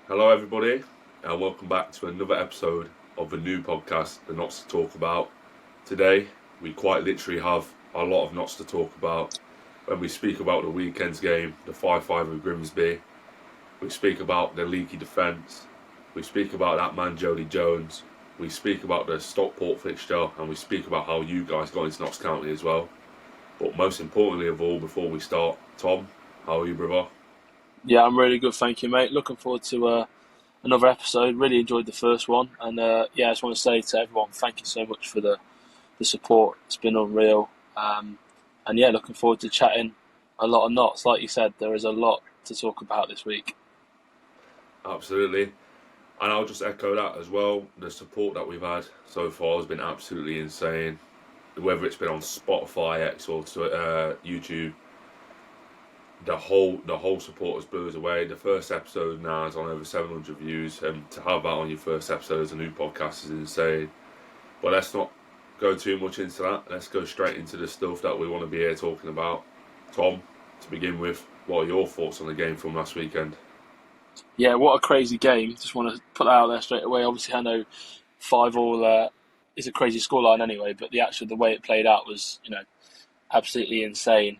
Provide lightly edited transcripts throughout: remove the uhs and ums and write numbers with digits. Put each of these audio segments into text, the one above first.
Hello, everybody, and welcome back to another episode of the new podcast, The Knots to Talk About. Today, we quite literally have a lot of knots to talk about. When we speak about the weekend's game, the 5-5 with Grimsby, we speak about the leaky defence, we speak about that man Jodi Jones, we speak about the Stockport fixture, and we speak about how you guys got into Notts County as well. But most importantly of all, before we start, Tom, how are you, brother? Yeah, I'm really good, thank you, mate. Looking forward to another episode. Really enjoyed the first one, and yeah, I just want to say to everyone, thank you so much for the support. It's been unreal, and yeah, looking forward to chatting a lot of knots. Like you said, there is a lot to talk about this week. Absolutely. And I'll just echo that as well. The support that we've had so far has been absolutely insane. Whether it's been on Spotify, X, or YouTube, the whole support has blew us away. The first episode now is on over 700 views, and to have that on your first episode as a new podcast is insane. But let's not go too much into that. Let's go straight into the stuff that we want to be here talking about. Tom, to begin with, what are your thoughts on the game from last weekend? Yeah, what a crazy game. Just want to put that out there straight away. Obviously, I know 5-all is a crazy scoreline anyway, but the way it played out was absolutely insane.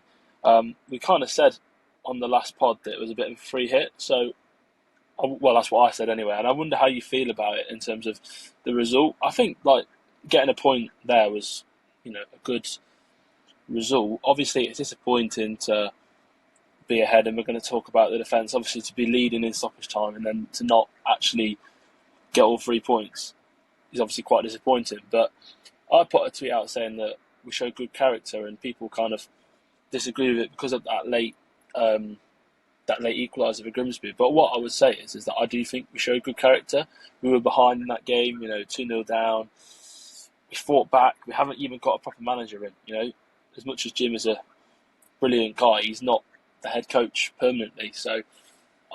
We kind of said on the last pod that it was a bit of a free hit, so well, that's what I said anyway. And I wonder how you feel about it in terms of the result. I think like getting a point there was, a good result. Obviously, it's disappointing to be ahead, and we're going to talk about the defence. Obviously, to be leading in stoppage time and then to not actually get all 3 points is obviously quite disappointing. But I put a tweet out saying that we showed good character, and people kind of disagree with it because of that late equaliser for Grimsby. But what I would say is that I do think we showed good character. We were behind in that game, 2-0 down. We fought back. We haven't even got a proper manager in. As much as Jim is a brilliant guy, he's not the head coach permanently. So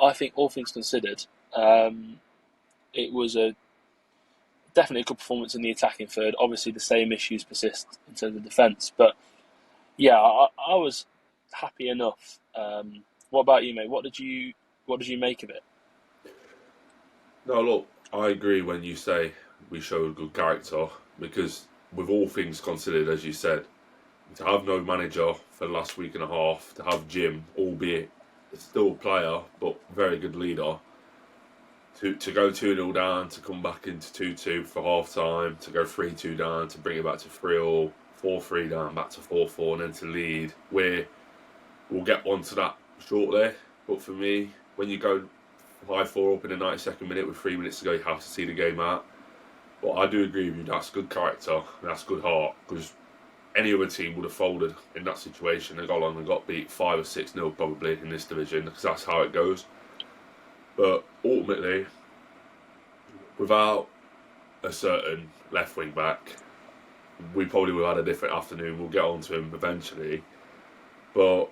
I think all things considered, it was definitely a good performance in the attacking third. Obviously, the same issues persist in terms of defence. But yeah, I was happy enough. What about you, mate? What did you make of it? No, look, I agree when you say we showed good character because, with all things considered, as you said, to have no manager for the last week and a half, to have Jim, albeit still a player but very good leader, to go 2-0 down, to come back into 2-2 for half time, to go 3-2 down, to bring it back to 3-all, 4-3 down, back to 4-4, and then to lead. We'll get onto that shortly. But for me, when you go 5-4 up in the 92nd minute with 3 minutes to go, you have to see the game out. But I do agree with you, that's good character, and that's good heart, because any other team would have folded in that situation. They got on and got beat 5 or 6-0 probably in this division, because that's how it goes. But ultimately, without a certain left wing back, we probably would have had a different afternoon. We'll get on to him eventually. But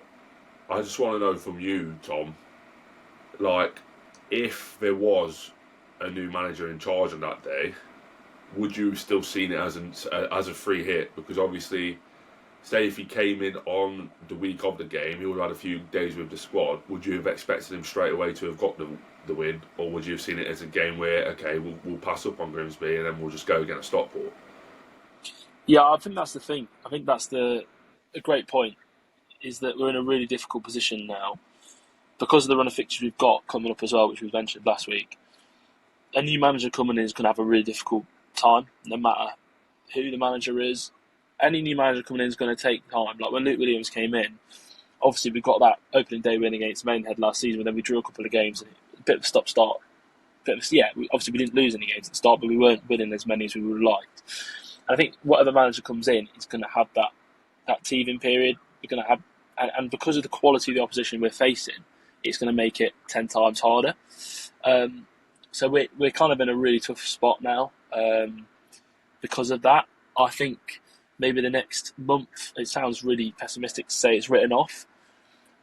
I just want to know from you, Tom, like, if there was a new manager in charge on that day, would you still seen it as a free hit? Because obviously, say if he came in on the week of the game, he would have had a few days with the squad. Would you have expected him straight away to have got the win, or would you have seen it as a game where okay, we'll pass up on Grimsby and then we'll just go against Stockport? Yeah, I think that's the thing. I think that's a great point. Is that we're in a really difficult position now because of the run of fixtures we've got coming up as well, which we mentioned last week. A new manager coming in is going to have a really difficult time, no matter who the manager is. Any new manager coming in is going to take time. Like when Luke Williams came in, obviously we got that opening day win against Maidenhead last season, but then we drew a couple of games and a bit of a stop-start. Obviously we didn't lose any games at the start, but we weren't winning as many as we would have liked. And I think whatever manager comes in is going to have that teething period. We're going to have, and because of the quality of the opposition we're facing, it's going to make it 10 times harder. So we're kind of in a really tough spot now because of that. I think maybe the next month, it sounds really pessimistic to say it's written off,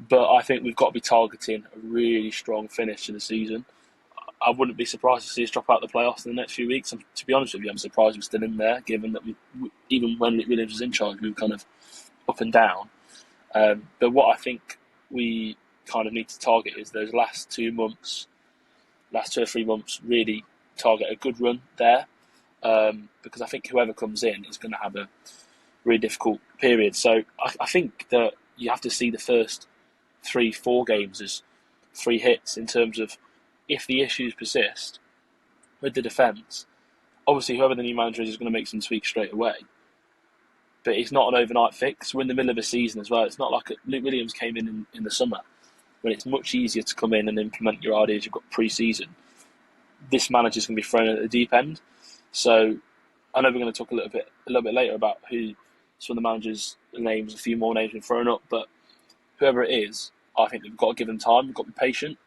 but I think we've got to be targeting a really strong finish to the season. I wouldn't be surprised to see us drop out the playoffs in the next few weeks. And to be honest with you, I'm surprised we're still in there, given that even when Williams was in charge, we were kind of up and down. But what I think we kind of need to target is those last 2 months last 2 or 3 months really target a good run there, because I think whoever comes in is going to have a really difficult period. So I think that you have to see the first 3-4 games as 3 hits in terms of if the issues persist with the defence. Obviously, whoever the new manager is going to make some tweaks straight away. But it's not an overnight fix. We're in the middle of a season as well. It's not like Luke Williams came in the summer, when it's much easier to come in and implement your ideas. You've got pre-season. This manager's going to be thrown at the deep end. So I know we're going to talk a little bit later about who some of the managers' names, a few more names have been thrown up, but whoever it is, I think we've got to give them time. We've got to be patient.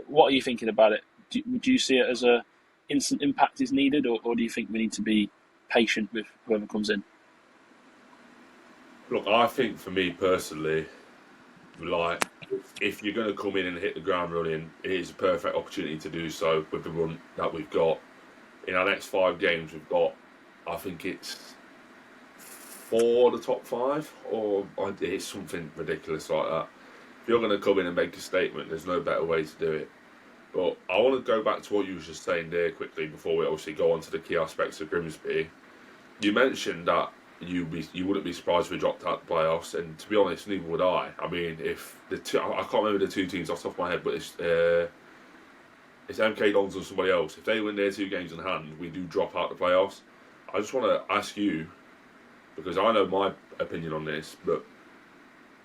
What are you thinking about it? Would you see it as a instant impact is needed, or do you think we need to be patient with whoever comes in? Look, I think for me personally, like, if you're going to come in and hit the ground running, it is a perfect opportunity to do so with the run that we've got. In our next 5 games, we've got, I think it's 4 of the top 5, or it's something ridiculous like that. If you're going to come in and make a statement, there's no better way to do it. But I want to go back to what you were just saying there quickly before we obviously go on to the key aspects of Grimsby. You mentioned that you wouldn't be surprised if we dropped out the playoffs, and to be honest, neither would I. I mean, if the two, I can't remember the 2 teams off the top of my head, but it's MK Dons and somebody else. If they win their 2 games in hand, we do drop out the playoffs. I just want to ask you, because I know my opinion on this, but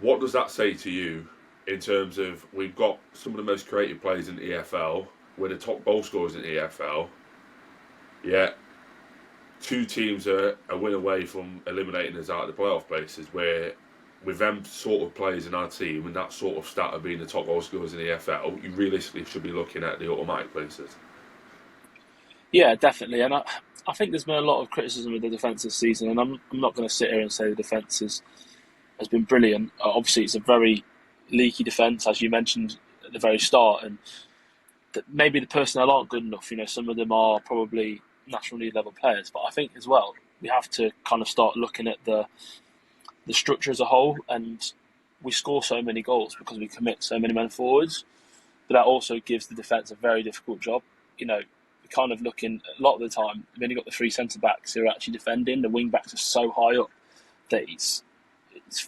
what does that say to you in terms of we've got some of the most creative players in the EFL, we're the top goal scorers in the EFL, yet 2 teams are a win away from eliminating us out of the playoff places, where with them sort of players in our team and that sort of stat of being the top goal scorers in the EFL, you realistically should be looking at the automatic places. Yeah, definitely. And I think there's been a lot of criticism of the defence this season, and I'm not going to sit here and say the defence has been brilliant. Obviously, it's a very leaky defence, as you mentioned at the very start, and that maybe the personnel aren't good enough. You know, some of them are probably National League level players, but I think as well we have to kind of start looking at the structure as a whole. And we score so many goals because we commit so many men forwards, but that also gives the defence a very difficult job. You know, we're kind of looking a lot of the time. We've only got the 3 centre backs who are actually defending. The wing backs are so high up that it's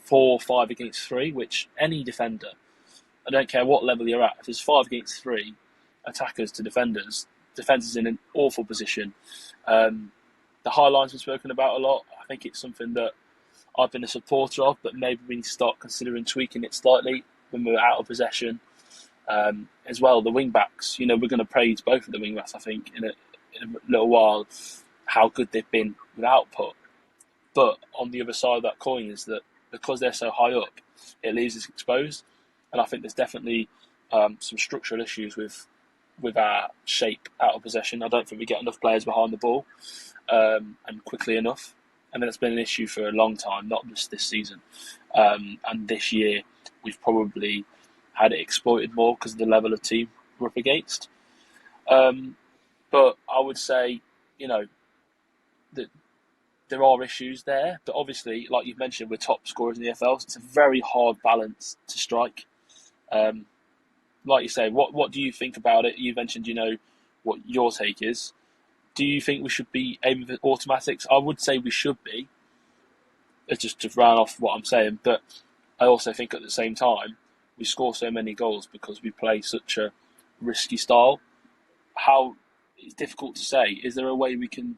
4 or 5 against 3, which any defender, I don't care what level you're at, if there's 5 against 3 attackers to defenders, defence is in an awful position. The high line's been spoken about a lot. I think it's something that I've been a supporter of, but maybe we need to start considering tweaking it slightly when we're out of possession. As well, the wing backs, you know, we're going to praise both of the wing backs, I think, in a little while, how good they've been with output. But on the other side of that coin is that because they're so high up, it leaves us exposed. And I think there's definitely some structural issues with our shape out of possession. I don't think we get enough players behind the ball and quickly enough. And that's been an issue for a long time, not just this season. And this year, we've probably had it exploited more because of the level of team we're up against. But I would say, you know, that there are issues there. But obviously, like you've mentioned, we're top scorers in the EFL. So it's a very hard balance to strike. Like you say, what do you think about it? You mentioned, you know, what your take is. Do you think we should be aiming for automatics? I would say we should be. It's just to round off what I'm saying. But I also think at the same time, we score so many goals because we play such a risky style. How it's difficult to say. Is there a way we can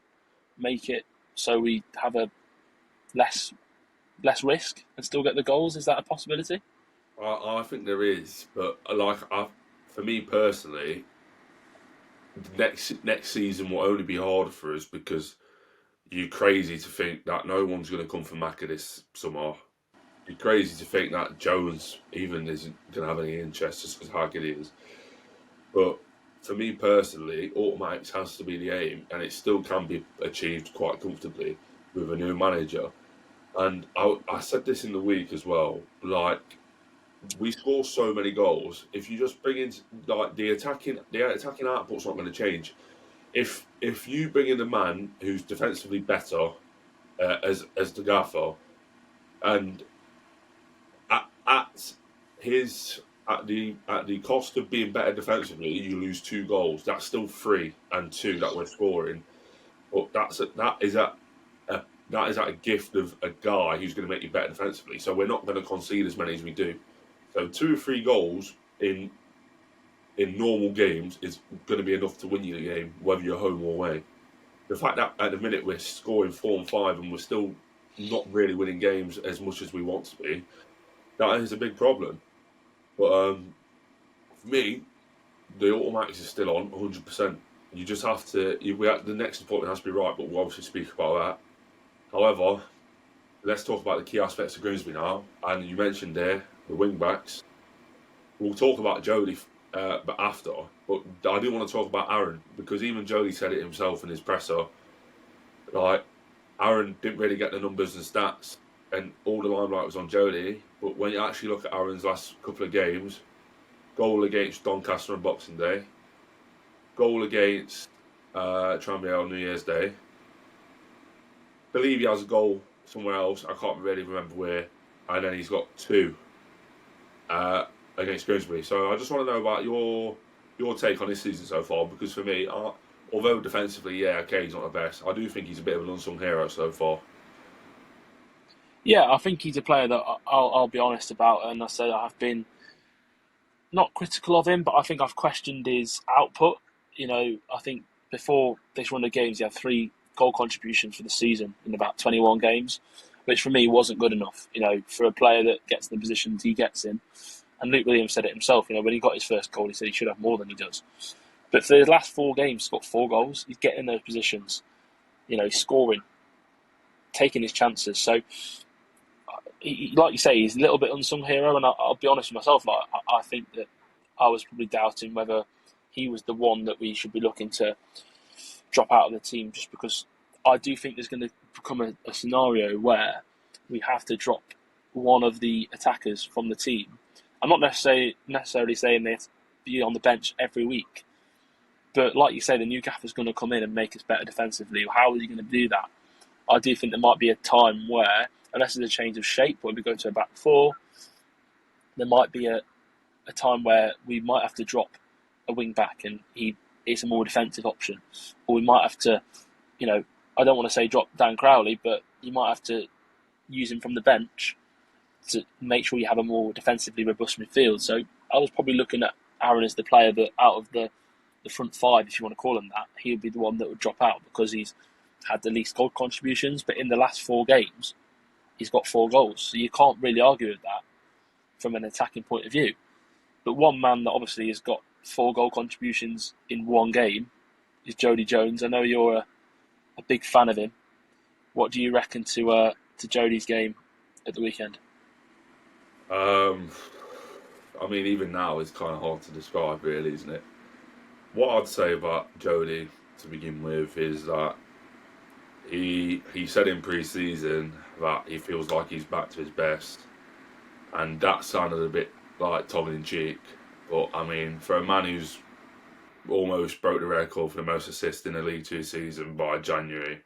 make it so we have a less risk and still get the goals? Is that a possibility? I think there is, but for me personally, next season will only be harder for us because you're crazy to think that no one's going to come for Macca this summer. You're crazy to think that Jones even isn't going to have any interest just because how good he is. But for me personally, automatics has to be the aim, and it still can be achieved quite comfortably with a new manager. And I said this in the week as well, like, we score so many goals. If you just bring in, like, the attacking output's not going to change. If you bring in a man who's defensively better as the gaffer, and at his at the cost of being better defensively, you lose 2 goals. That's still 3 and 2 that we're scoring. But that is a gift of a guy who's going to make you better defensively. So we're not going to concede as many as we do. So 2 or 3 goals in normal games is going to be enough to win you the game, whether you're home or away. The fact that at the minute we're scoring 4 and 5 and we're still not really winning games as much as we want to be, that is a big problem. But for me, the automatics is still on 100%. You just have to. The next appointment has to be right, but we'll obviously speak about that. However, let's talk about the key aspects of Grimsby now. And you mentioned there the wing backs. We'll talk about Jodi but after. But I do want to talk about Aaron, because even Jodi said it himself in his presser. Like, Aaron didn't really get the numbers and stats, and all the limelight was on Jodi. But when you actually look at Aaron's last couple of games, goal against Doncaster on Boxing Day, goal against Tranmere on New Year's Day. Believe he has a goal somewhere else. I can't really remember where. And then he's got 2 against Grimsby. So I just want to know about your take on this season so far, because for me, although defensively, yeah, okay, he's not the best, I do think he's a bit of an unsung hero so far. Yeah, I think he's a player that I'll be honest about, and I say I have been not critical of him, but I think I've questioned his output. I think before this run of games, he had 3 goal contributions for the season in about 21 games, which for me wasn't good enough, for a player that gets in the positions he gets in. And Luke Williams said it himself, when he got his first goal, he said he should have more than he does. But for his last 4 games, he's got 4 goals. He's getting in those positions, he's scoring, taking his chances. So, like you say, he's a little bit unsung hero, and I'll be honest with myself, I think that I was probably doubting whether he was the one that we should be looking to drop out of the team, just because I do think there's going to become a scenario where we have to drop one of the attackers from the team. I'm not necessarily saying they have to be on the bench every week, but like you say, the new gaffer's going to come in and make us better defensively. How is he going to do that? I do think there might be a time where, unless there's a change of shape, where we go to a back 4, there might be a time where we might have to drop a wing back and it's a more defensive option. Or we might have to, I don't want to say drop Dan Crowley, but you might have to use him from the bench to make sure you have a more defensively robust midfield. So I was probably looking at Aaron as the player that out of the front 5, if you want to call him that, he would be the one that would drop out, because he's had the least goal contributions. But in the last 4 games, he's got 4 goals. So you can't really argue with that from an attacking point of view. But one man that obviously has got 4 goal contributions in 1 game is Jodi Jones. I know you're a big fan of him. What do you reckon to Jodi's game at the weekend? Even now it's kind of hard to describe, really, isn't it? What I'd say about Jodi to begin with is that he said in pre-season that he feels like he's back to his best, and that sounded a bit like tongue-in-cheek. But for a man who's almost broke the record for the most assists in a League 2 season by January,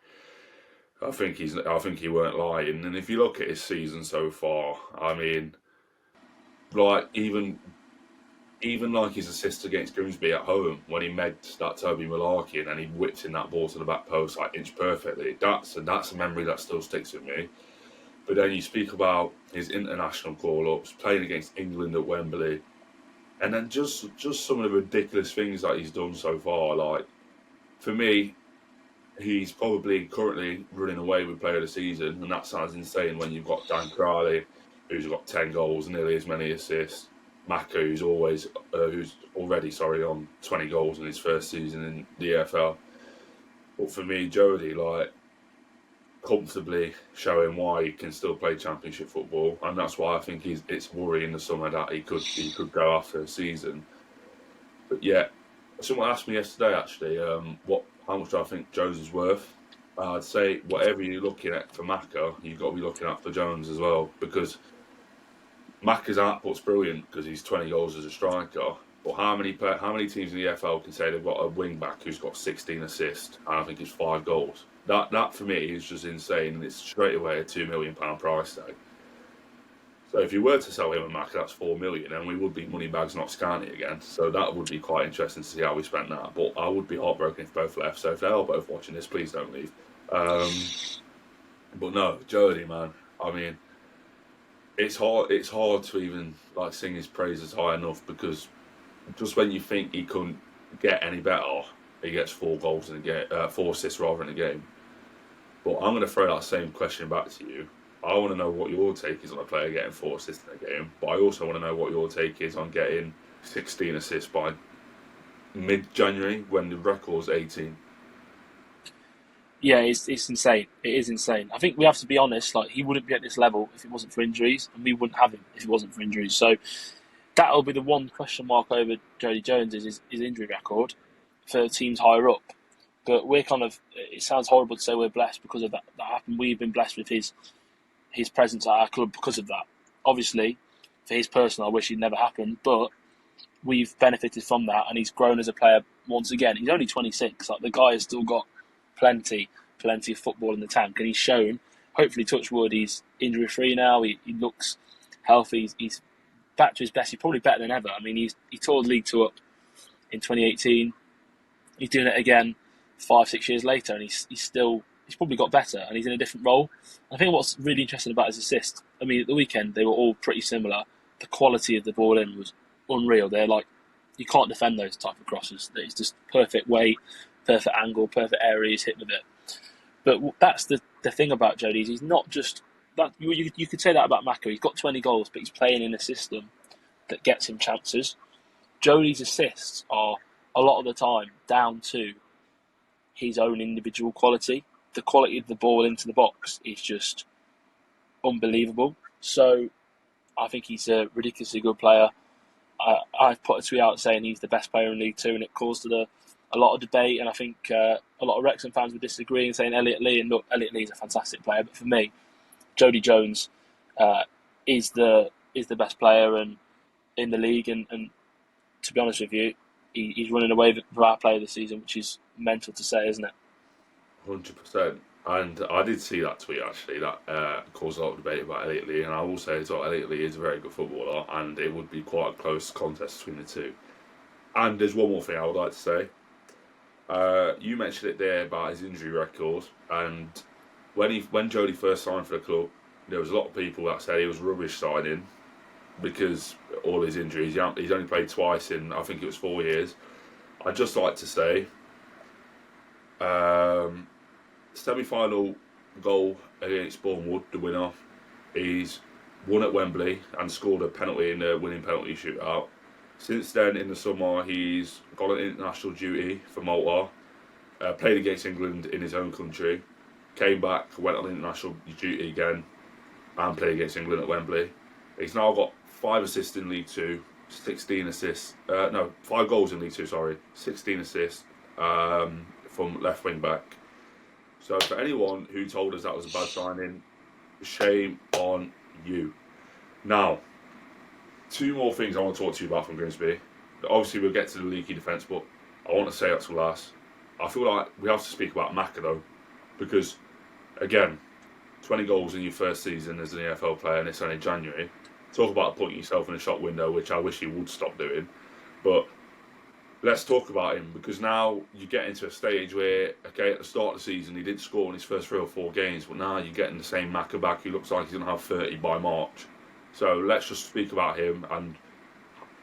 I think he weren't lying. And if you look at his season so far, even like his assist against Grimsby at home when he megged that Toby Malarkey and he whipped in that ball to the back post like inch perfectly. That's a memory that still sticks with me. But then you speak about his international call-ups, playing against England at Wembley, and then just some of the ridiculous things that he's done so far. Like, for me, he's probably currently running away with player of the season, and that sounds insane when you've got Dan Crowley, who's got 10 goals, nearly as many assists. Maka, who's already on 20 goals in his first season in the EFL. But for me, Jodi, comfortably showing why he can still play Championship football, and that's why I think it's worrying the summer that he could go after a season. But yeah, someone asked me yesterday actually, how much do I think Jones is worth? I'd say whatever you're looking at for Maka, you've got to be looking at for Jones as well, because Maka's output's brilliant because he's 20 goals as a striker. But how many teams in the EFL can say they've got a wing back who's got 16 assists and I think it's 5 goals? That for me is just insane, and it's straight away a £2 million price tag. So if you were to sell him and Mac, that's 4 million, and we would be money bags not scanny again. So that would be quite interesting to see how we spent that. But I would be heartbroken if both left. So if they are both watching this, please don't leave. But no, Jodie, man. I mean, it's hard. It's hard to even like sing his praises high enough, because just when you think he couldn't get any better, he gets 4 goals in a game, 4 assists rather in a game. But I'm going to throw that same question back to you. I want to know what your take is on a player getting 4 assists in a game, but I also want to know what your take is on getting 16 assists by mid-January when the record's 18. Yeah, it's insane. It is insane. I think we have to be honest. Like, he wouldn't be at this level if it wasn't for injuries, and we wouldn't have him if it wasn't for injuries. So that'll be the one question mark over Jodi Jones is his injury record for teams higher up. But we're kind of. It sounds horrible to say we're blessed because of that happened. We've been blessed with his presence at our club because of that. Obviously, for his personal, I wish it never happened, but we've benefited from that, and he's grown as a player once again. He's only 26. Like, the guy has still got plenty of football in the tank, and he's shown. Hopefully, touch wood, he's injury free now. He looks healthy. He's back to his best. He's probably better than ever. I mean, he tore the League Two up in 2018. He's doing it again 5-6 years later, and he's probably got better, and he's in a different role. I think what's really interesting about his assist, I mean, at the weekend they were all pretty similar. The quality of the ball in was unreal. They're like, you can't defend those type of crosses. It's just perfect weight, perfect angle, perfect area he's hit with it. But that's the thing about Jodie. He's not just that. You could say that about Maka. He's got 20 goals, but he's playing in a system that gets him chances. Jodie's assists are a lot of the time down to his own individual quality. The quality of the ball into the box is just unbelievable. So I think he's a ridiculously good player. I've put a tweet out saying he's the best player in League Two, and it caused a lot of debate. And I think a lot of Wrexham fans would disagree and saying Elliot Lee. And look, Elliot Lee is a fantastic player, but for me, Jodi Jones is the best player in the league. And to be honest with you, he's running away with our player this season, which is mental to say, isn't it? 100%. And I did see that tweet actually that caused a lot of debate about Elliot Lee, and I will say as well, Elliot Lee is a very good footballer, and it would be quite a close contest between the two. And there's one more thing I would like to say. You mentioned it there about his injury record, and when Jodie first signed for the club, there was a lot of people that said he was rubbish signing because all his injuries. He's only played twice in, I think it was 4 years. I'd just like to say, semi-final goal against Bournemouth, the winner. He's won at Wembley and scored a penalty in the winning penalty shootout. Since then, in the summer, he's got an international duty for Malta, played against England in his own country, came back, went on international duty again, and played against England at Wembley. He's now got 5 assists in League Two, 16 assists. 5 goals in League Two, sorry. 16 assists from left wing back. So for anyone who told us that was a bad signing, shame on you. Now, 2 more things I want to talk to you about from Grimsby. Obviously, we'll get to the leaky defence, but I want to say that to last. I feel like we have to speak about Maka though, because, again, 20 goals in your first season as an EFL player, and it's only January. Talk about putting yourself in a shop window, which I wish he would stop doing. But let's talk about him, because now you get into a stage where, okay, at the start of the season, he didn't score in his first 3 or 4 games, but now you're getting the same Maka back who looks like he's going to have 30 by March. So let's just speak about him, and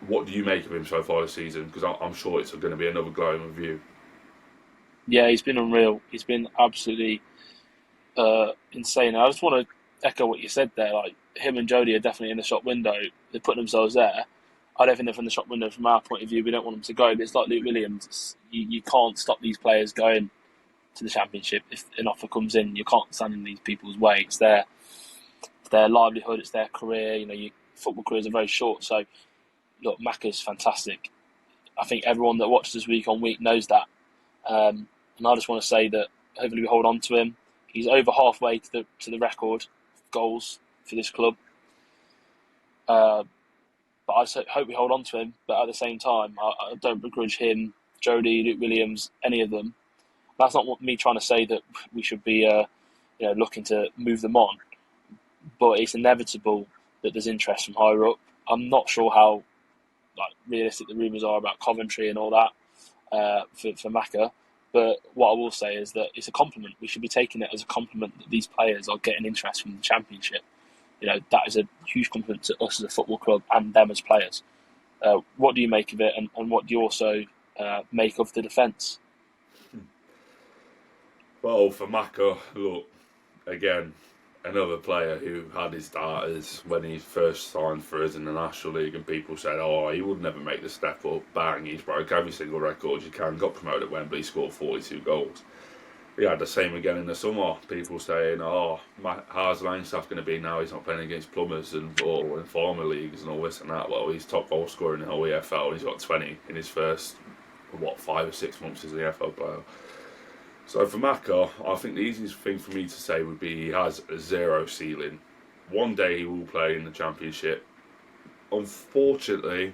what do you make of him so far this season? Because I'm sure it's going to be another glowing review. Yeah, he's been unreal. He's been absolutely insane. I just want to echo what you said there. Like, him and Jodie are definitely in the shop window. They're putting themselves there. I don't think they're from the shop window from our point of view. We don't want them to go. But it's like Luke Williams. You can't stop these players going to the Championship. If an offer comes in, you can't stand in these people's way. It's their livelihood. It's their career. You know, your football careers are very short. So, look, Maka's fantastic. I think everyone that watches us week on week knows that. And I just want to say that hopefully we hold on to him. He's over halfway to the record of goals for this club. But I just hope we hold on to him. But at the same time, I don't begrudge him, Jodie, Luke Williams, any of them. That's not me trying to say that we should be looking to move them on. But it's inevitable that there's interest from higher up. I'm not sure how realistic the rumours are about Coventry and all that for Maka. But what I will say is that it's a compliment. We should be taking it as a compliment that these players are getting interest from the Championship. That is a huge compliment to us as a football club and them as players. What do you make of it, and what do you also make of the defence? Well, for Maka, look, again, another player who had his starters when he first signed for us in the National League, and people said, oh, he would never make the step up. Bang, he's broke every single record you can, got promoted at Wembley, scored 42 goals. He had the same again in the summer. People saying, oh, how's Langstaff going to be now? He's not playing against plumbers or in farmer leagues and all this and that. Well, he's top goal scorer in the whole EFL. He's got 20 in his first, 5 or 6 months as an EFL player. So for Maka, I think the easiest thing for me to say would be he has a zero ceiling. One day he will play in the Championship. Unfortunately,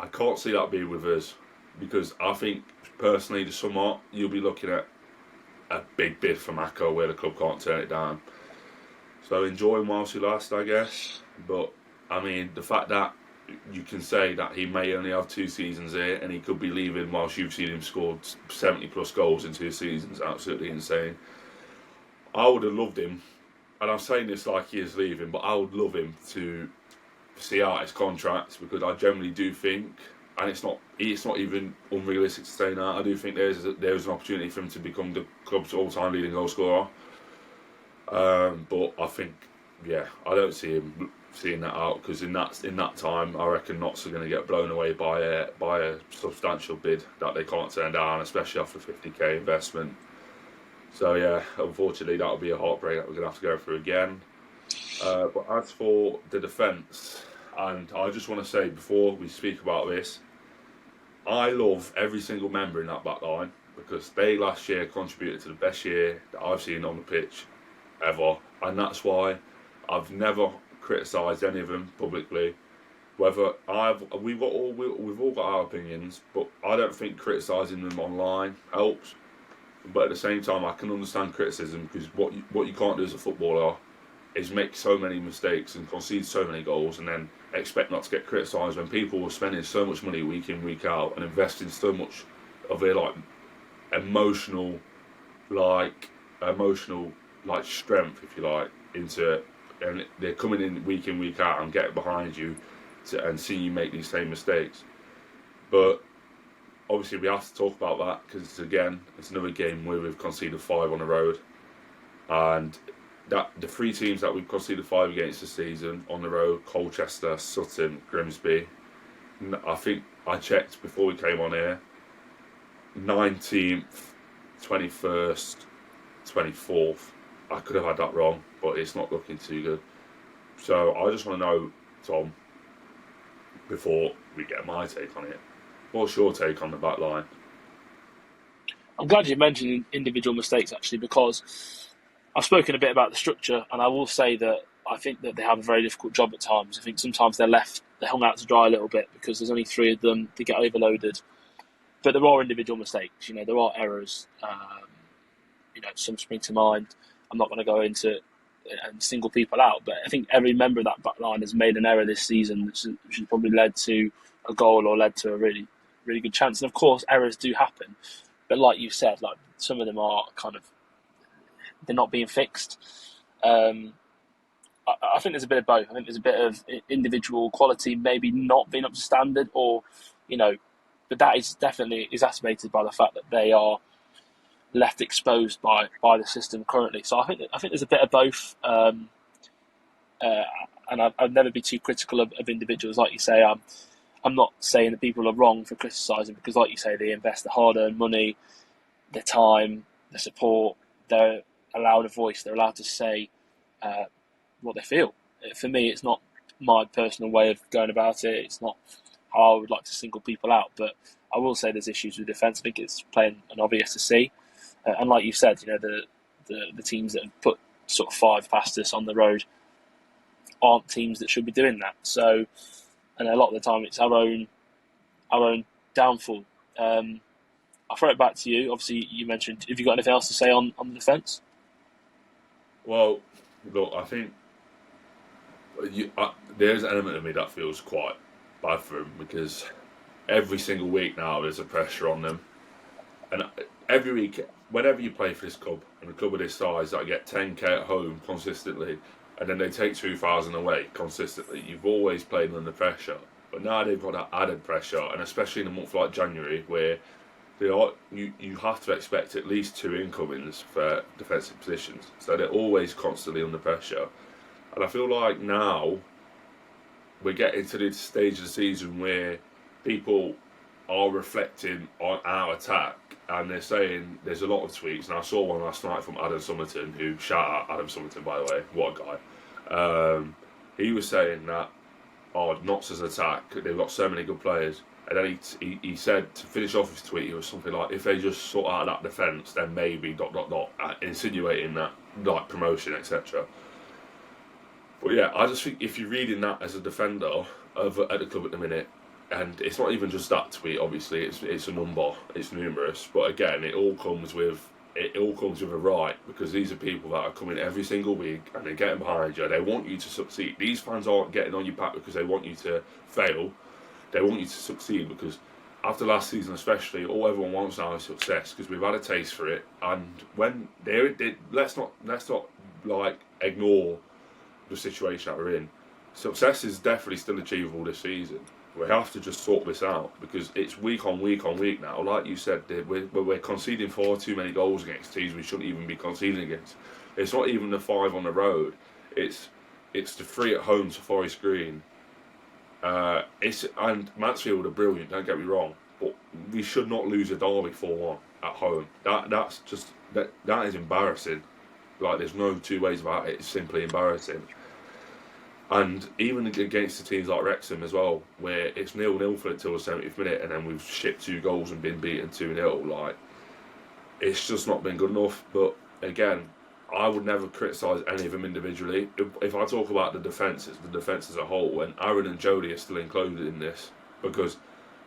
I can't see that being with us, because I think personally the summer you'll be looking at a big bid for Maka where the club can't turn it down. So enjoy him whilst he lasts, I guess. But I mean, the fact that you can say that he may only have 2 seasons here and he could be leaving whilst you've seen him score 70 plus goals in 2 seasons, absolutely insane. I would have loved him, and I'm saying this like he is leaving, but I would love him to see out his contract, because I generally do think, and it's not even unrealistic to say that, I do think there's an opportunity for him to become the club's all-time leading goal scorer. But I think, I don't see him seeing that out, because in that time, I reckon Notts are going to get blown away by a substantial bid that they can't turn down, especially after 50k investment. So unfortunately, that'll be a heartbreak that we're going to have to go through again. But as for the defence, and I just want to say before we speak about this, I love every single member in that back line, because they last year contributed to the best year that I've seen on the pitch ever, and that's why I've never criticised any of them publicly. Whether we've all got our opinions, but I don't think criticising them online helps. But at the same time, I can understand criticism, because what you can't do as a footballer is make so many mistakes and concede so many goals and then expect not to get criticised when people were spending so much money week in, week out and investing so much of their emotional strength, if you like, into it, and they're coming in, week out, and getting behind you and seeing you make these same mistakes. But obviously we have to talk about that, because it's another game where we've conceded 5 on the road, and that the 3 teams that we've conceded 5 against this season on the road: Colchester, Sutton, Grimsby. I think I checked before we came on here, 19th, 21st, 24th. I could have had that wrong, but it's not looking too good. So I just want to know, Tom, before we get my take on it, what's your take on the back line? I'm glad you mentioned individual mistakes, actually, because I've spoken a bit about the structure, and I will say that I think that they have a very difficult job at times. I think sometimes they're hung out to dry a little bit, because there's only 3 of them, they get overloaded. But there are individual mistakes, there are errors. Some spring to mind. I'm not going to go into and single people out, but I think every member of that back line has made an error this season, which has probably led to a goal or led to a really, really good chance. And of course, errors do happen, but like you said, some of them are they're not being fixed. I think there's a bit of both. I think there's a bit of individual quality maybe not being up to standard, or but that is definitely exacerbated by the fact that they are left exposed by the system currently. So I think there's a bit of both, and I'd never be too critical of individuals. Like you say, I'm not saying that people are wrong for criticising, because like you say, they invest their hard-earned money, their time, their support. They're allowed a voice. They're allowed to say what they feel. For me, it's not my personal way of going about it. It's not how I would like to single people out. But I will say there's issues with defence. I think it's plain and obvious to see. And like you said, the teams that have put sort of 5 past us on the road aren't teams that should be doing that. So, and a lot of the time it's our own downfall. I'll throw it back to you. Obviously, you mentioned, have you got anything else to say on the defence? Well, look, I think There's an element of me that feels quite bad for him because every single week now there's a pressure on them, and every week, whenever you play for this club and a club of this size that get 10k at home consistently, and then they take 2,000 away consistently, you've always played under pressure. But now they've got that added pressure, and especially in a month like January, where you have to expect at least 2 incomings for defensive positions, so they're always constantly under pressure. And I feel like now we're getting to this stage of the season where people are reflecting on our attack, and they're saying there's a lot of tweets, and I saw one last night from Adam Summerton, who, shout out Adam Summerton by the way, what a guy. He was saying that, Notts' attack, they've got so many good players, and then he said, to finish off his tweet, it was something like, if they just sort out that defence, then maybe ... insinuating that, like, promotion, etc. But yeah, I just think if you're reading that as a defender at the club at the minute, and it's not even just that tweet, obviously, it's a number, it's numerous, but again, it all comes with a right, because these are people that are coming every single week and they're getting behind you. They want you to succeed. These fans aren't getting on your back because they want you to fail. They want you to succeed, because after last season especially, all everyone wants now is success, because we've had a taste for it. And when let's not like ignore the situation that we're in. Success is definitely still achievable this season. We have to just sort this out, because it's week on week on week now. Like you said, we're conceding far too many goals against teams we shouldn't even be conceding against. It's not even the 5 on the road. It's the 3 at home to Forest Green. And Mansfield are brilliant. Don't get me wrong, but we should not lose a derby 4-1 at home. That is embarrassing. Like, there's no two ways about it. It's simply embarrassing. And even against the teams like Wrexham as well, where it's 0-0 for until the 70th minute, and then we've shipped 2 goals and been beaten 2-0, like, it's just not been good enough. But again, I would never criticise any of them individually. If I talk about the defence as a whole, and Aaron and Jodie are still included in this, because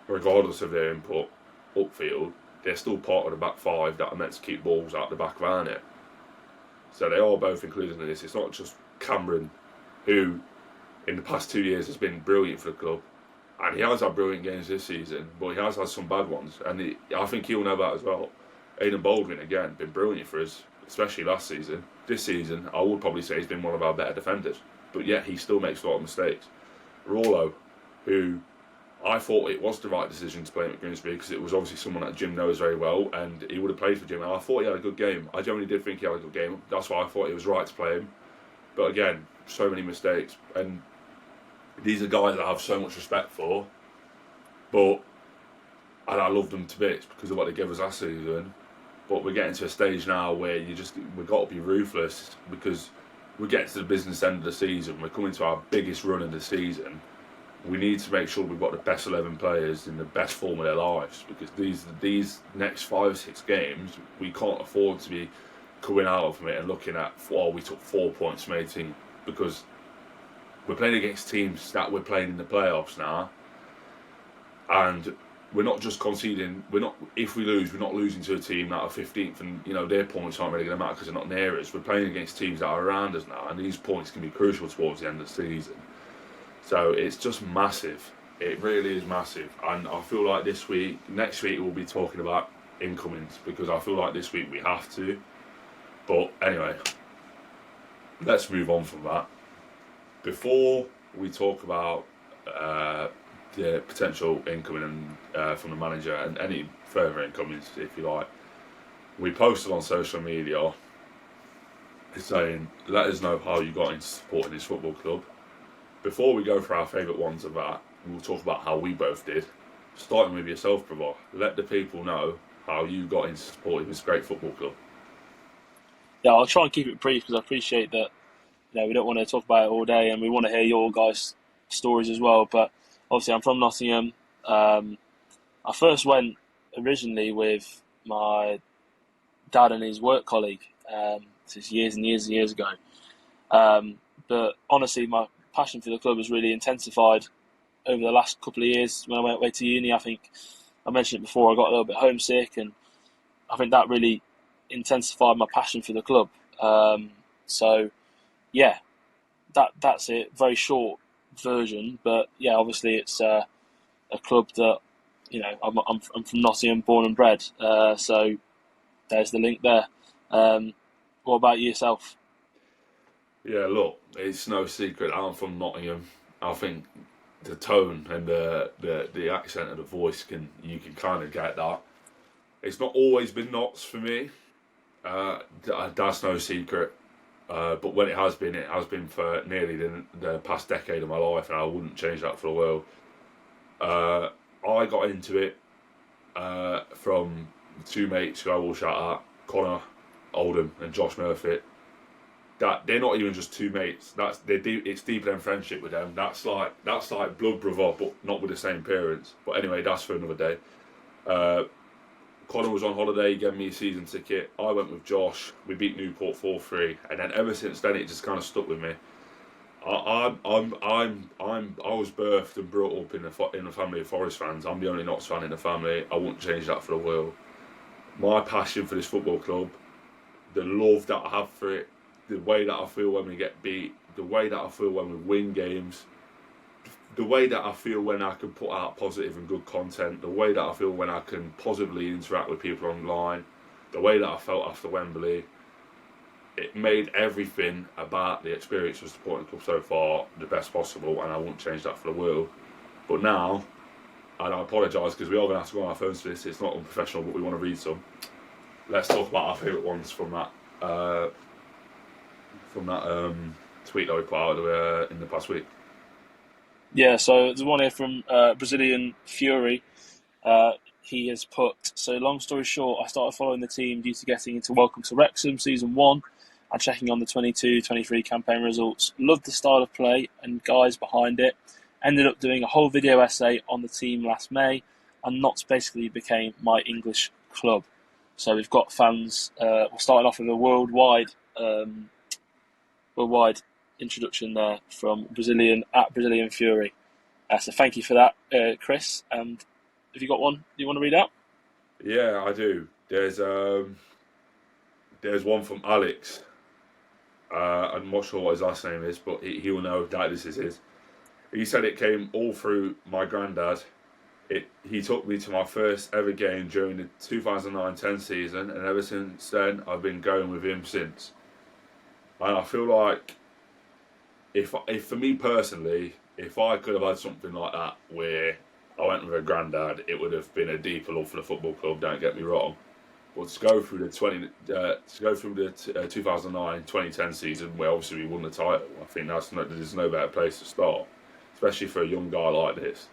regardless of their input upfield, they're still part of the back 5 that are meant to keep balls out the back of our net. So they are both included in this. It's not just Cameron, who in the past 2 years has been brilliant for the club, and he has had brilliant games this season, but he has had some bad ones, and I think he'll know that as well. Aidan Baldwin, again, been brilliant for us, especially last season. This season, I would probably say he's been one of our better defenders, but yet he still makes a lot of mistakes. Rollo, who I thought it was the right decision to play him at Grimsby, because it was obviously someone that Jim knows very well, and he would have played for Jim, and I thought he had a good game. I genuinely did think he had a good game. That's why I thought it was right to play him. But again, so many mistakes, and these are guys that I have so much respect for, and I love them to bits because of what they gave us last season. But we're getting to a stage now where we've got to be ruthless, because we're getting to the business end of the season. We're coming to our biggest run of the season. We need to make sure we've got the best 11 players in the best form of their lives, because these next 5 or 6 games, we can't afford to be coming out of it and looking at, we took 4 points from 18, because we're playing against teams that we're playing in the playoffs now, and we're not just conceding. If we lose, we're not losing to a team that are 15th, and their points aren't really going to matter because they're not near us. We're playing against teams that are around us now, and these points can be crucial towards the end of the season. So it's just massive. It really is massive, and I feel like next week we'll be talking about incomings, because I feel like this week we have to. But anyway, let's move on from that. Before we talk about the potential incoming from the manager and any further incomings, if you like, we posted on social media saying, let us know how you got into supporting this football club. Before we go for our favourite ones of that, we'll talk about how we both did. Starting with yourself, Bravo. Let the people know how you got into supporting this great football club. Yeah, I'll try and keep it brief, because I appreciate that we don't want to talk about it all day, and we want to hear your guys' stories as well. But obviously, I'm from Nottingham. I first went originally with my dad and his work colleague. This is years and years and years ago. But honestly, my passion for the club has really intensified over the last couple of years. When I went away to uni, I think I mentioned it before, I got a little bit homesick, and I think that really intensified my passion for the club. So, yeah, that's it. Very short version, but yeah, obviously it's a club that I'm from Nottingham, born and bred. So there's the link there. What about yourself? Yeah, look, it's no secret. I'm from Nottingham. I think the tone and the accent of the voice you can kind of get that. It's not always been Notts for me. That's no secret. But when it has been for nearly the past decade of my life, and I wouldn't change that for the world. I got into it from two mates who I will shout out, Connor Oldham and Josh Murphy. That they're not even just two mates. It's deeper than friendship with them. That's like blood brother, but not with the same parents. But anyway, that's for another day. Connor was on holiday, he gave me a season ticket. I went with Josh. We beat Newport 4-3, and then ever since then, it just kind of stuck with me. I was birthed and brought up in a family of Forest fans. I'm the only Notts fan in the family. I wouldn't change that for the world. My passion for this football club, the love that I have for it, the way that I feel when we get beat, the way that I feel when we win games, the way that I feel when I can put out positive and good content, the way that I feel when I can positively interact with people online, the way that I felt after Wembley. It made everything about the experience of supporting the club so far the best possible, and I wouldn't change that for the world. But now, and I apologise because we are going to have to go on our phones for this, it's not unprofessional, but we want to read some. Let's talk about our favourite ones from that tweet that we put out in the past week. Yeah, so there's one here from Brazilian Fury. He has put, so long story short, I started following the team due to getting into Welcome to Wrexham Season 1 and checking on the 22-23 campaign results. Loved the style of play and guys behind it. Ended up doing a whole video essay on the team last May, and Notts basically became my English club. So we've got fans, we're starting off with a worldwide introduction there from Brazilian Fury. So thank you for that, Chris. And have you got one you want to read out? Yeah, I do. There's one from Alex. I'm not sure what his last name is, but he will know that this is his. He said it came all through my granddad. He took me to my first ever game during the 2009-10 season, and ever since then I've been going with him since. And I feel like if for me personally, if I could have had something like that where I went with a granddad, it would have been a deeper love for the football club. Don't get me wrong, but to go through the 2009-2010 season, where obviously we won the title, I think there's no better place to start, especially for a young guy like this.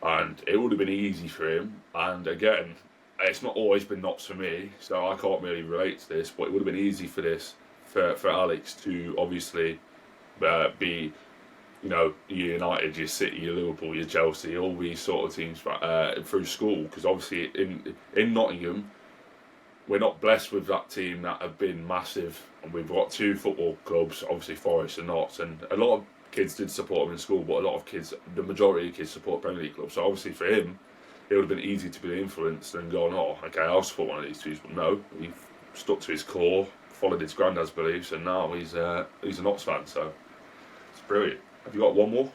And it would have been easy for him. And again, it's not always been Notts for me, so I can't really relate to this. But it would have been easy for Alex to obviously be, your United, your City, your Liverpool, your Chelsea, all these sort of teams through school. Because obviously in Nottingham, we're not blessed with that team that have been massive. And we've got two football clubs, obviously Forest and Notts, and a lot of kids did support him in school, but the majority of kids support Premier League clubs. So obviously for him, it would have been easy to be influenced and gone, oh, okay, I'll support one of these two. But no, he stuck to his core, followed his granddad's beliefs, and now he's a Notts fan. So it's brilliant. Have you got one more?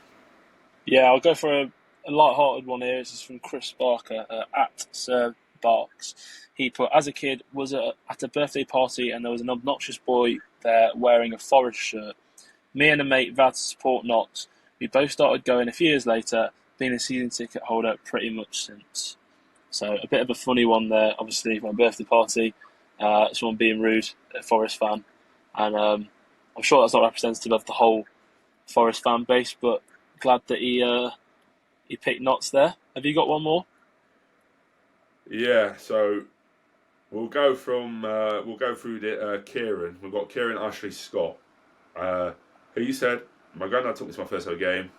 Yeah, I'll go for a light-hearted one here. This is from Chris Barker at Sir Barks. He put, as a kid, was at a birthday party and there was an obnoxious boy there wearing a Forest shirt. Me and a mate vowed to support Notts. We both started going a few years later, being a season ticket holder pretty much since. So a bit of a funny one there, obviously, my birthday party. Someone being rude, a Forest fan. And I'm sure that's not representative of the whole Forest fan base, but glad that he picked Notts there. Have you got one more? Yeah, so we'll go through the Kieran. We've got Kieran Ashley Scott. He said, my granddad took me to my first ever game.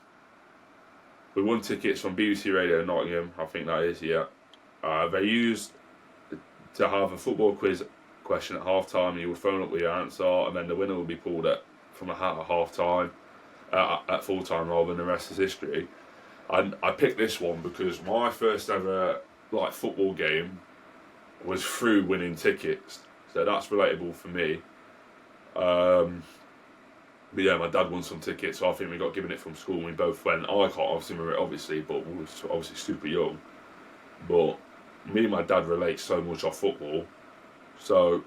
We won tickets from BBC Radio in Nottingham, I think that is, yeah. They used to have a football quiz question at half time. You would phone up with your answer, and then the winner would be pulled from a hat at half time, at full time rather than the rest is history. And I picked this one because my first ever football game was through winning tickets, so that's relatable for me. But yeah, my dad won some tickets, so I think we got given it from school and we both went. I can't obviously remember it, obviously, but we were obviously super young. But me and my dad relate so much off football. So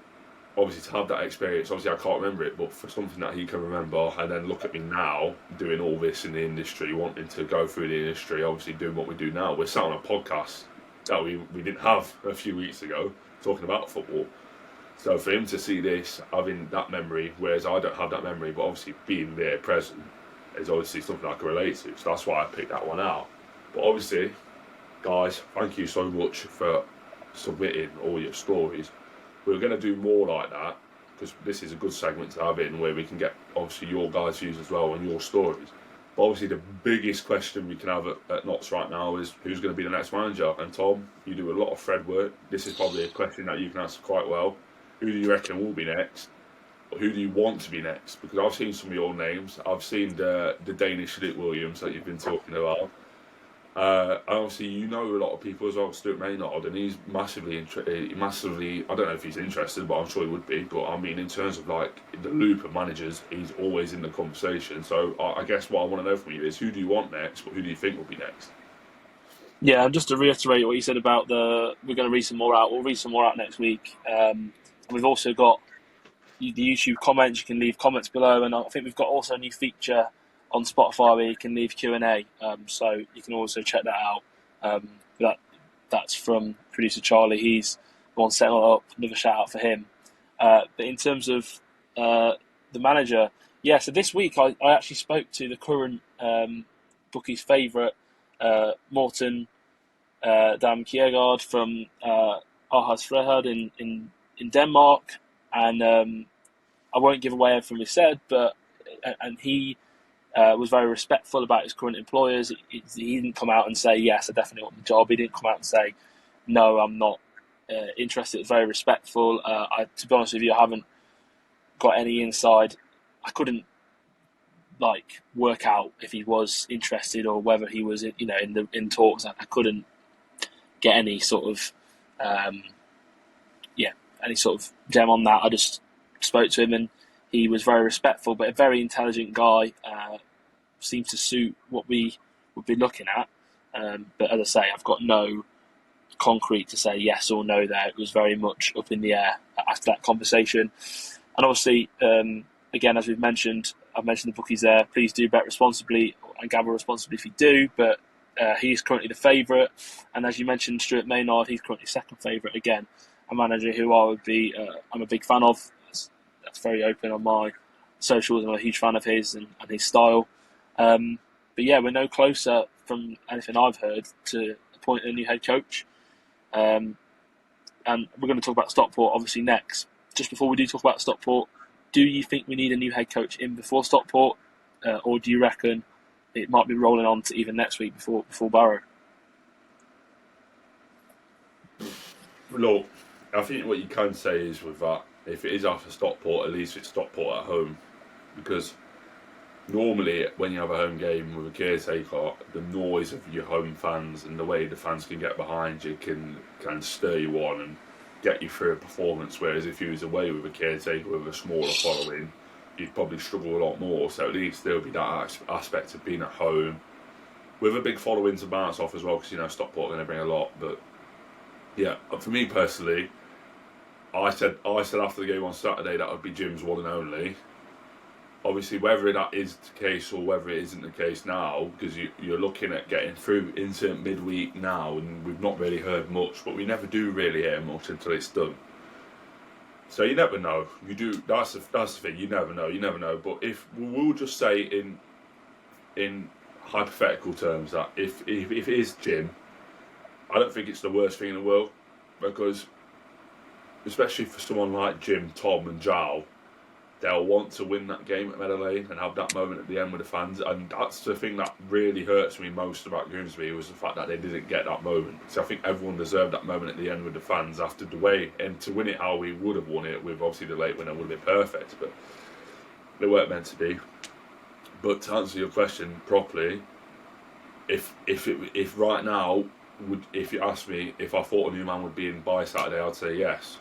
obviously to have that experience, obviously I can't remember it, but for something that he can remember, and then look at me now doing all this in the industry, wanting to go through the industry, obviously doing what we do now. We're sat on a podcast that we didn't have a few weeks ago talking about football. So for him to see this, having that memory, whereas I don't have that memory, but obviously being there present is obviously something I can relate to. So that's why I picked that one out. But obviously, guys, thank you so much for submitting all your stories. We're going to do more like that because this is a good segment to have in where we can get obviously your guys' views as well and your stories. But obviously the biggest question we can have at Notts right now is who's going to be the next manager. And Tom, you do a lot of Fred work. This is probably a question that you can answer quite well. Who do you reckon will be next? Or who do you want to be next? Because I've seen some of your names. I've seen the Danish Luke Williams that you've been talking about. Obviously, you know a lot of people as well, Stuart Maynard, and he's massively, I don't know if he's interested, but I'm sure he would be. But I mean, in terms of like the loop of managers, he's always in the conversation. So I guess what I want to know from you is who do you want next, but who do you think will be next? Yeah, and just to reiterate what you said about we're going to read some more out. We'll read some more out next week. And we've also got the YouTube comments. You can leave comments below, and I think we've got also a new feature on Spotify where you can leave Q&A. So you can also check that out. That's from producer Charlie. He's the one setting it up. Another shout out for him. But in terms of the manager, yeah. So this week I actually spoke to the current bookie's favourite, Morten Dam Kiergaard from Aarhus Frehad in Denmark, and I won't give away everything we said, but and he was very respectful about his current employers. He didn't come out and say, yes, I definitely want the job. He didn't come out and say, no, I'm not interested. It was very respectful. To be honest with you, I haven't got any inside. I couldn't work out if he was interested or whether he was in talks. I couldn't get any sort of any sort of gem on that. I just spoke to him and he was very respectful, but a very intelligent guy. Seems to suit what we would be looking at. But as I say, I've got no concrete to say yes or no there. It was very much up in the air after that conversation. And obviously, again, as I've mentioned the bookies there. Please do bet responsibly and gamble responsibly if you do. But he's currently the favourite. And as you mentioned, Stuart Maynard, he's currently second favourite again. A manager who I'm a big fan of. That's very open on my socials. I'm a huge fan of his and his style. But yeah, we're no closer from anything I've heard to appointing a new head coach. And we're going to talk about Stockport obviously next. Just before we do talk about Stockport, do you think we need a new head coach in before Stockport, or do you reckon it might be rolling on to even next week before Barrow? Look, I think what you can say is with that, if it is after Stockport, at least it's Stockport at home, because normally when you have a home game with a caretaker, the noise of your home fans and the way the fans can get behind you can stir you on and get you through a performance, whereas if you was away with a caretaker with a smaller following, you'd probably struggle a lot more. So at least there'll be that aspect of being at home with a big following to bounce off as well, because Stockport are going to bring a lot. But yeah, for me personally, I said after the game on Saturday that would be Jim's one and only. Obviously, whether that is the case or whether it isn't the case now, because you're looking at getting through into midweek now, and we've not really heard much, but we never do really hear much until it's done. So you never know. You do. That's the thing. You never know. But if we'll just say in hypothetical terms that if it is Jim, I don't think it's the worst thing in the world, because especially for someone like Jim, Tom, and Joe, they'll want to win that game at Meadow Lane and have that moment at the end with the fans. And that's the thing that really hurts me most about Grimsby, was the fact that they didn't get that moment. So I think everyone deserved that moment at the end with the fans after the way. And to win it how we would have won it, with obviously the late winner, would have been perfect. But they weren't meant to be. But to answer your question properly, if right now, if you ask me if I thought a new man would be in by Saturday, I'd say yes.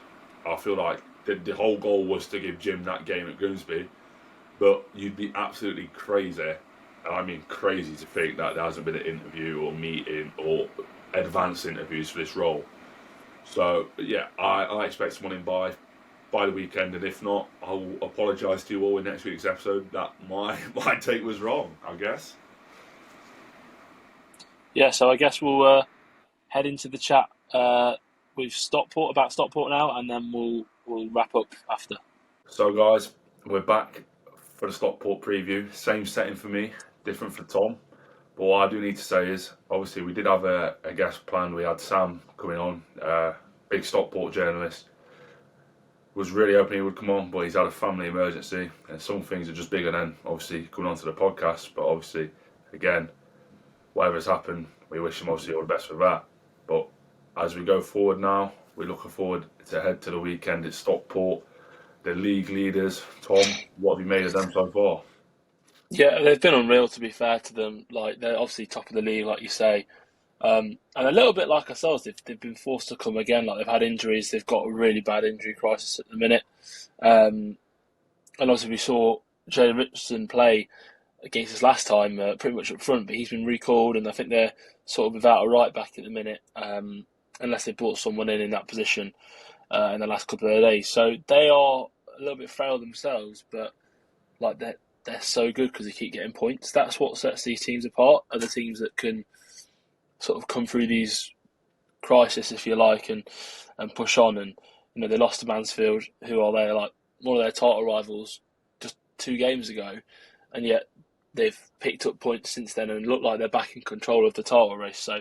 I feel like the whole goal was to give Jim that game at Grimsby, But you'd be absolutely crazy, and I mean crazy, to think that there hasn't been an interview or meeting or advanced interviews for this role. So yeah, I expect someone in by the weekend, and if not, I'll apologise to you all in next week's episode that my take was wrong, I guess. Yeah, so I guess we'll head into the chat with Stockport now, and then we'll wrap up after. So guys, we're back for the Stockport preview. Same setting for me, different for Tom. But what I do need to say is, obviously, we did have a guest planned. We had Sam coming on, big Stockport journalist. Was really hoping he would come on, but he's had a family emergency, and some things are just bigger than obviously coming onto the podcast. But obviously, again, whatever's happened, we wish him obviously all the best with that. But as we go forward now, we're looking forward to head to the weekend at Stockport. The league leaders, Tom, what have you made of them so far? Yeah, they've been unreal, to be fair to them. Like, they're obviously top of the league, like you say. And a little bit like ourselves, they've been forced to come again. Like, they've had injuries. They've got a really bad injury crisis at the minute. And obviously we saw Jay Richardson play against us last time, pretty much up front, but he's been recalled, and I think they're sort of without a right back at the minute, unless they brought someone in that position in the last couple of days. So they are a little bit frail themselves, but like they're so good because they keep getting points. That's what sets these teams apart. Are the teams that can sort of come through these crisis, if you like, and push on. And they lost to Mansfield, who are their like one of their title rivals, just 2 games ago, and yet they've picked up points since then and look like they're back in control of the title race. So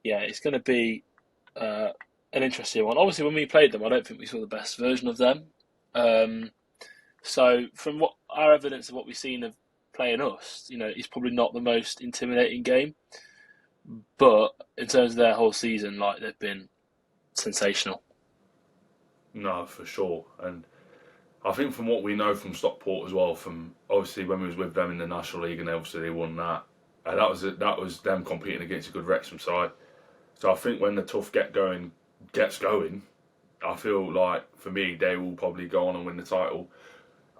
yeah, it's going to be an interesting one. Obviously, when we played them, I don't think we saw the best version of them. So from what our evidence of what we've seen of playing us, it's probably not the most intimidating game. But in terms of their whole season, like, they've been sensational. No, for sure. And I think from what we know from Stockport as well, from obviously when we was with them in the National League, and obviously they won that, and that was them competing against a good Wrexham side. So I think when the tough gets going, I feel like for me they will probably go on and win the title.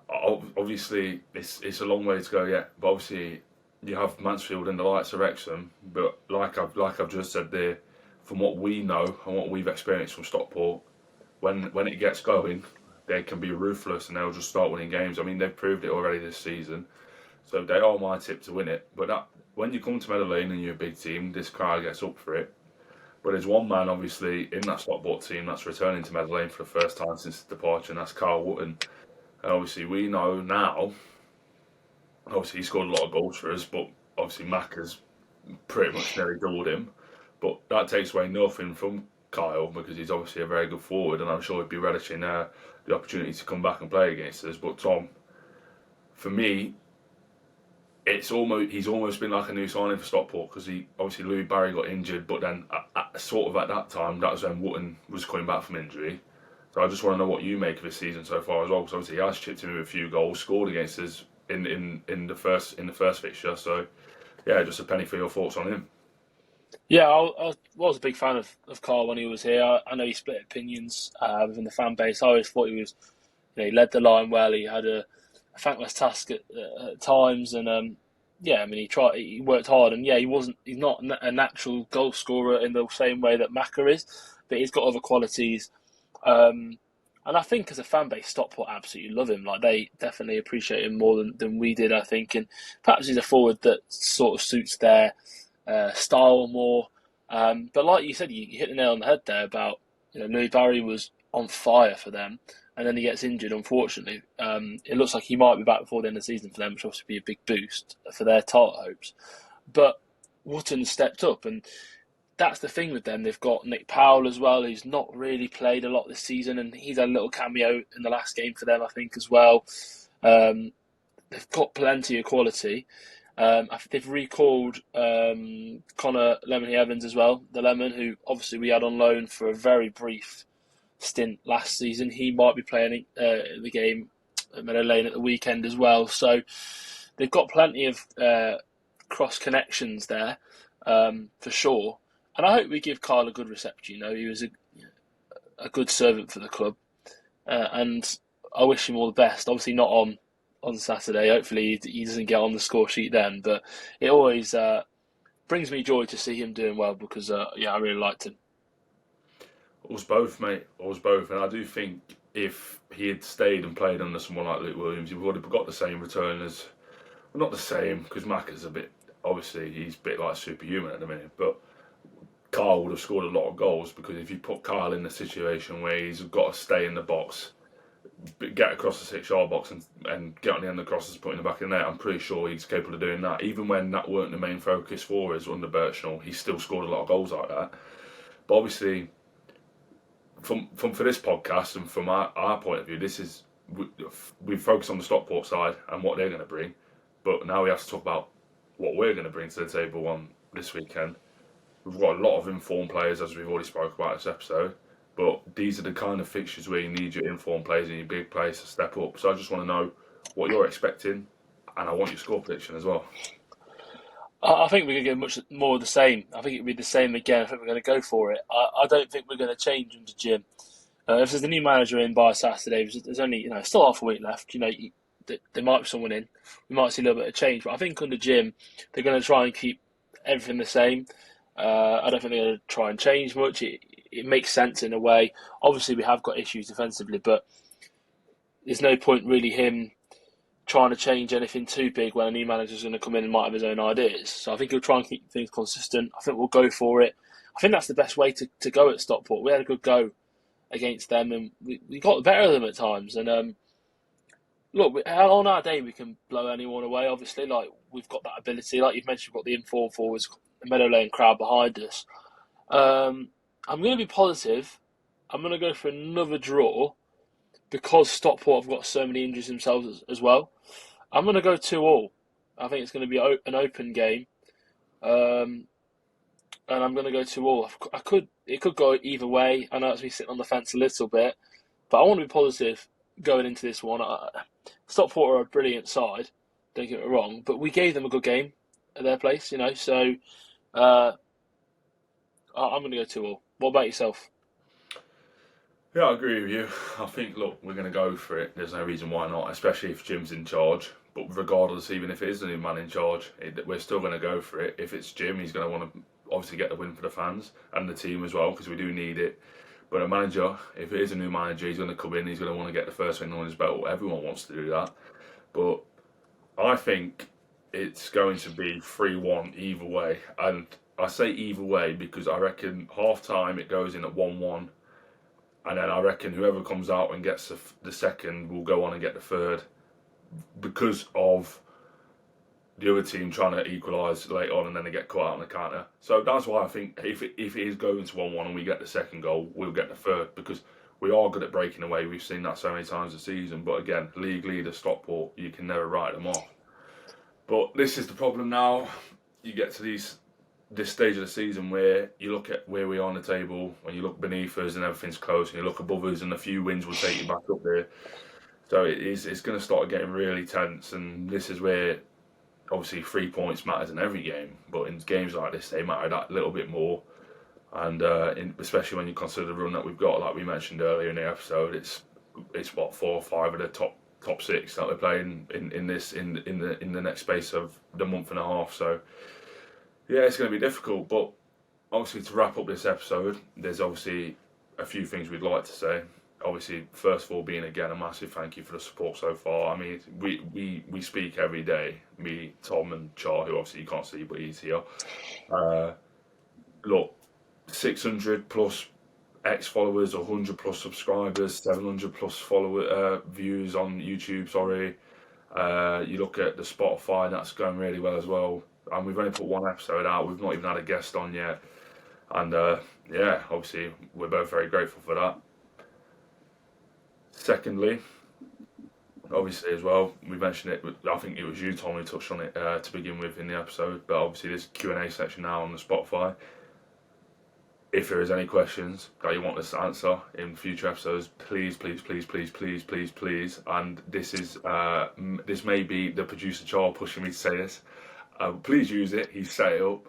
Obviously, it's a long way to go yet, but obviously you have Mansfield and the likes of Wrexham. But like I've just said there, from what we know and what we've experienced from Stockport, when it gets going, they can be ruthless and they'll just start winning games. I mean, they've proved it already this season, so they are my tip to win it. But when you come to Meadow Lane and you're a big team, this crowd gets up for it. But there's one man, obviously, in that Stockport team that's returning to Meadow Lane for the first time since his departure, and that's Carl Wootton. And obviously, we know now, obviously, he scored a lot of goals for us, but obviously, Mac has pretty much nearly doubled him. But that takes away nothing from Kyle, because he's obviously a very good forward, and I'm sure he'd be relishing the opportunity to come back and play against us. But Tom, for me, he's almost been like a new signing for Stockport, because obviously Louis Barry got injured, but then sort of at that time, that was when Wootton was coming back from injury. So I just want to know what you make of his season so far as well, because obviously he has chipped in with a few goals, scored against us in the first fixture. So yeah, just a penny for your thoughts on him. Yeah, I was a big fan of Carl when he was here. I know he split opinions within the fan base. I always thought he was, he led the line well. He had a thankless task at times, and yeah, I mean he worked hard, and yeah, he's not a natural goal scorer in the same way that Macca is, but he's got other qualities. And I think as a fan base, Stockport absolutely love him. Like, they definitely appreciate him more than we did, I think. And perhaps he's a forward that sort of suits their style more. But like you said, you hit the nail on the head there about, Louis Barry was on fire for them, and then he gets injured, unfortunately. It looks like he might be back before the end of the season for them, which will obviously be a big boost for their title hopes. But Wootton stepped up, and that's the thing with them. They've got Nick Powell as well, who's not really played a lot this season, and he's had a little cameo in the last game for them, I think, as well. They've got plenty of quality. They've recalled Connor Lemony Evans as well, the Lemon, who obviously we had on loan for a very brief stint last season. He might be playing the game at Meadow Lane at the weekend as well. So they've got plenty of cross connections there, for sure. And I hope we give Kyle a good reception. He was a good servant for the club, and I wish him all the best. Obviously not on on Saturday. Hopefully he doesn't get on the score sheet then. But it always brings me joy to see him doing well because I really liked him. Us both, mate. Us both. And I do think if he had stayed and played under someone like Luke Williams, he would have got the same return as... Well, not the same, because Mac is a bit... Obviously, he's a bit like superhuman at the minute. But Kyle would have scored a lot of goals, because if you put Kyle in the situation where he's got to stay in the box, get across the 6-yard box and get on the end of the crosses, put in the back of the net, I'm pretty sure he's capable of doing that. Even when that weren't the main focus for us under Birchnell, he still scored a lot of goals like that. But obviously... From for this podcast and from our point of view, this is we focus on the Stockport side and what they're going to bring, but now we have to talk about what we're going to bring to the table on this weekend. We've got a lot of informed players, as we've already spoke about this episode, but these are the kind of fixtures where you need your informed players and your big players to step up. So I just want to know what you're expecting, and I want your score prediction as well. I think we're going to get much more of the same. I think it'll be the same again. I think we're going to go for it. I don't think we're going to change under Jim. If there's a new manager in by Saturday, there's only still half a week left. There might be someone in. We might see a little bit of change. But I think under Jim, they're going to try and keep everything the same. I don't think they're going to try and change much. It makes sense in a way. Obviously, we have got issues defensively, but there's no point really him trying to change anything too big when a new manager's going to come in and might have his own ideas. So I think he'll try and keep things consistent. I think we'll go for it. I think that's the best way to go at Stockport. We had a good go against them and we got better of them at times. And look, on our day we can blow anyone away, obviously. Like, we've got that ability. Like you've mentioned, we've got the informed forwards, the Meadow Lane crowd behind us. I'm going to be positive. I'm going to go for another draw because Stockport have got so many injuries themselves as well. I'm going to go 2-2. I think it's going to be an open game. And I'm going to go 2-2. It could go either way. I know it's me sitting on the fence a little bit, but I want to be positive going into this one. Stockport are a brilliant side, don't get me wrong, but we gave them a good game at their place, so I'm going to go 2-2. What about yourself? Yeah, I agree with you. I think, look, we're going to go for it. There's no reason why not, especially if Jim's in charge. But regardless, even if it is a new man in charge, we're still going to go for it. If it's Jim, he's going to want to obviously get the win for the fans and the team as well, because we do need it. But a manager, if it is a new manager, he's going to come in, he's going to want to get the first win on his belt. Everyone wants to do that. But I think it's going to be 3-1 either way. And I say either way because I reckon half-time it goes in at 1-1. And then I reckon whoever comes out and gets the second will go on and get the third because of the other team trying to equalise late on and then they get caught out on the counter. So that's why I think if it is going to 1-1 and we get the second goal, we'll get the third because we are good at breaking away. We've seen that so many times this season. But again, league leader Stockport, you can never write them off. But this is the problem now. You get to this stage of the season where you look at where we are on the table, when you look beneath us and everything's close, and you look above us and a few wins will take you back up there. So it's going to start getting really tense, and this is where obviously 3 points matters in every game, but in games like this they matter that little bit more. And especially when you consider the run that we've got, like we mentioned earlier in the episode, it's what 4 or 5 of the top 6 that we're playing in the next space of the month and a half. So yeah, it's going to be difficult, but obviously to wrap up this episode, there's obviously a few things we'd like to say. Obviously, first of all, being again a massive thank you for the support so far. I mean, we speak every day. Me, Tom, and Char, who obviously you can't see, but he's here. Look, 600 plus ex-followers, 100 plus subscribers, 700 plus views on YouTube. Sorry, you look at the Spotify, that's going really well as well. And we've only put one episode out. We've not even had a guest on yet. And yeah, obviously we're both very grateful for that. Secondly, obviously as well, we mentioned it, I think it was you, Tom, who touched on it to begin with in the episode, but obviously there's a Q&A section now on the Spotify. If there is any questions that you want us to answer in future episodes, please, and this may be the producer Charles pushing me to say this, please use it, he's set it up,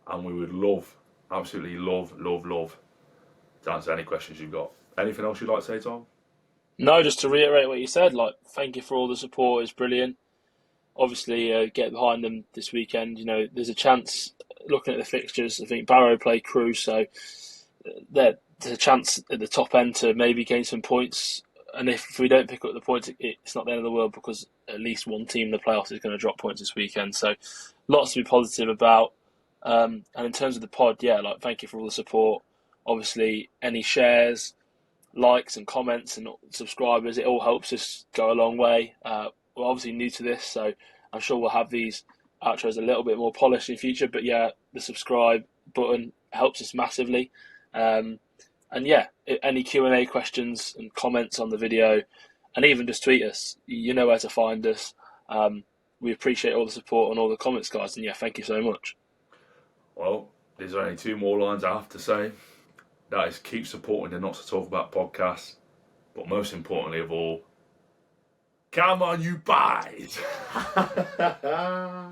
and we would absolutely love to answer any questions you've got. Anything else you'd like to say, Tom? No, just to reiterate what you said, like, thank you for all the support. It's brilliant. Obviously, get behind them this weekend. You know, there's a chance, looking at the fixtures, I think Barrow play Crewe, so there's a chance at the top end to maybe gain some points. And if we don't pick up the points, it's not the end of the world, because at least one team in the playoffs is going to drop points this weekend. So lots to be positive about. And in terms of the pod, yeah, like, thank you for all the support. Obviously, any shares, likes and comments and subscribers, it all helps us go a long way. We're obviously new to this, so I'm sure we'll have these outros a little bit more polished in future. But yeah, the subscribe button helps us massively. And yeah, any Q&A questions and comments on the video, and even just tweet us. You know where to find us. We appreciate all the support and all the comments, guys. And yeah, thank you so much. Well, there's only two more lines I have to say. That is, keep supporting the Not to Talk About podcast. But most importantly of all, come on, you boys!